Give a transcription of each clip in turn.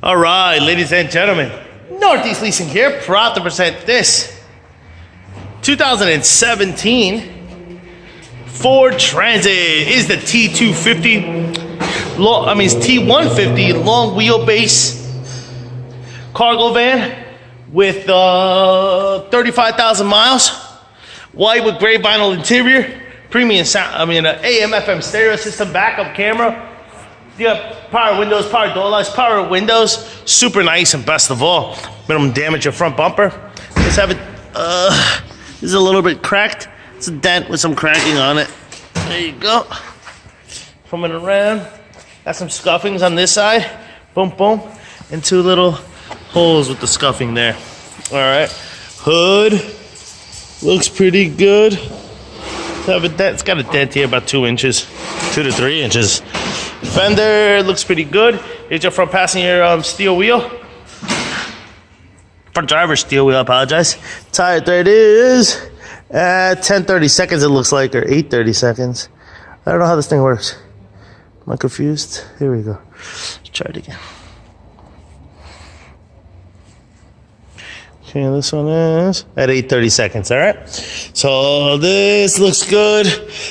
All right, ladies and gentlemen, Northeast Leasing here, proud to present this 2017 Ford Transit. Is the T-250, it's T-150 long wheelbase cargo van with 35,000 miles, white with gray vinyl interior, premium sound. AM/FM stereo system, backup camera. You got power windows, power door locks, power windows. Super nice, and best of all, minimum damage your front bumper. Let's have it. This is a little bit cracked. It's a dent with some cracking on it. There you go. Coming around. Got some scuffings on this side. Boom, boom. And two little holes with the scuffing there. All right. Hood looks pretty good. It's got a dent here about 2 inches, 2 to 3 inches. Fender looks pretty good. Here's your front passenger steel wheel. Front driver's steel wheel, I apologize. Tire thread is at 10:30 seconds, it looks like, or 8:30 seconds. I don't know how this thing works. Am I confused? Here we go. Let's try it again. Okay, this one is at 8:30 seconds, all right? So this looks good.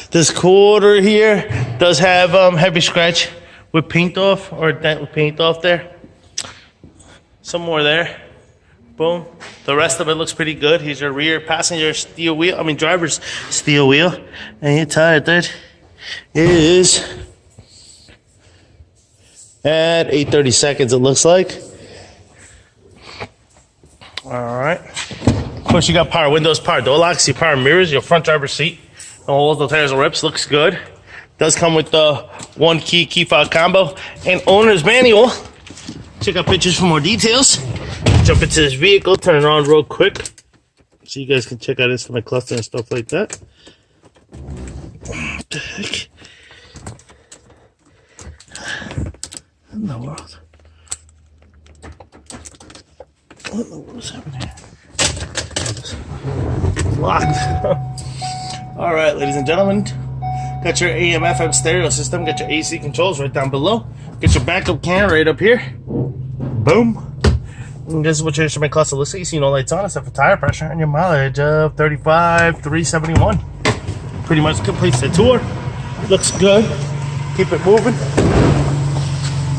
This quarter here does have heavy scratch with paint off, or a dent with paint off there. Some more there. Boom. The rest of it looks pretty good. Here's your rear passenger steel wheel, driver's steel wheel. And your tire thread is at 8:30 seconds, it looks like. All right. Of course, you got power windows, power door locks, your power mirrors, your front driver's seat. All the tires and rips, looks good. Does come with the one key fob combo and owner's manual. Check out pictures for more details. Jump into this vehicle, turn it on real quick so you guys can check out instrument cluster and stuff like that. What the heck? What in the world? What in the world is happening here? It's locked. All right, ladies and gentlemen. Got your AM/FM stereo system. Got your AC controls right down below. Get your backup camera right up here. Boom. And this is what your instrument cluster looks like. You see no lights on except for tire pressure and your mileage of 35,371. Pretty much completes the tour. Looks good. Keep it moving.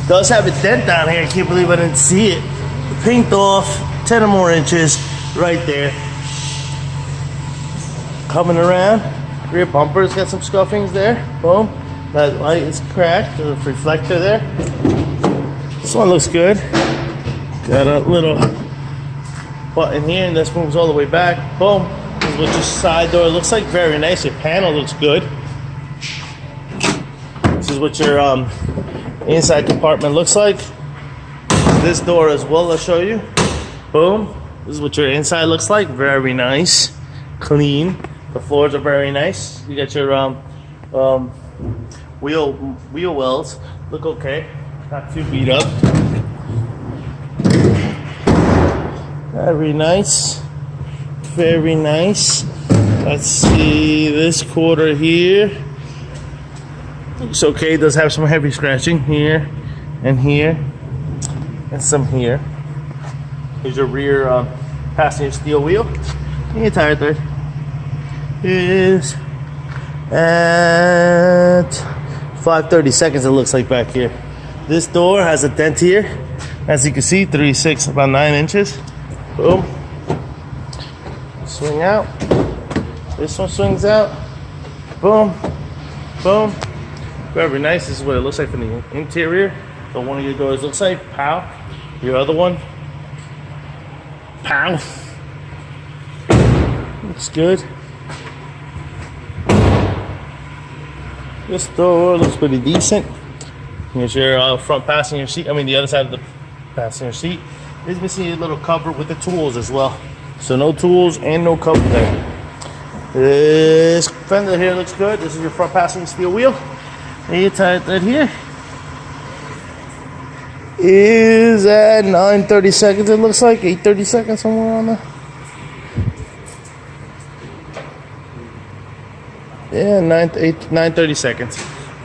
Does have a dent down here. I can't believe I didn't see it. Paint off 10 or more inches right there. Coming around, rear bumper's got some scuffings there. Boom. That light is cracked, the reflector there. This one looks good. Got a little button here, and this moves all the way back. Boom. This is what your side door looks like. Very nice. Your panel looks good. This is what your inside compartment looks like. This door as well, I'll show you. Boom. This is what your inside looks like. Very nice. Clean. The floors are very nice. You got your wheel wells. Look okay. Not too beat up. Very nice. Very nice. Let's see this quarter here. Looks okay. It does have some heavy scratching here and here. And some here. Here's your rear passenger steel wheel. And your tire thread is at 5:30 seconds, it looks like back here. This door has a dent here. As you can see, 3/6, about 9 inches. Boom. Swing out. This one swings out. Boom. Boom. Very nice. This is what it looks like from the interior. So one of your doors looks like pow. Your other one, pow. Looks good. This door looks pretty decent. Here's your front passenger seat. The other side of the passenger seat. There's missing a little cover with the tools as well. So no tools and no cover there. This fender here looks good. This is your front passenger steel wheel. And your tire thread here is at 9:30 seconds, it looks like. 8:30 seconds, somewhere on there. Yeah, 9:30 seconds.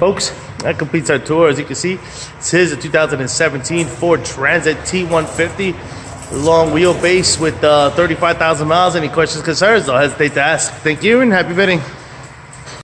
folks, that completes our tour. As you can see, this is a 2017 Ford Transit T-150. Long wheelbase with 35,000 miles. Any questions, concerns, don't hesitate to ask. Thank you and happy bidding.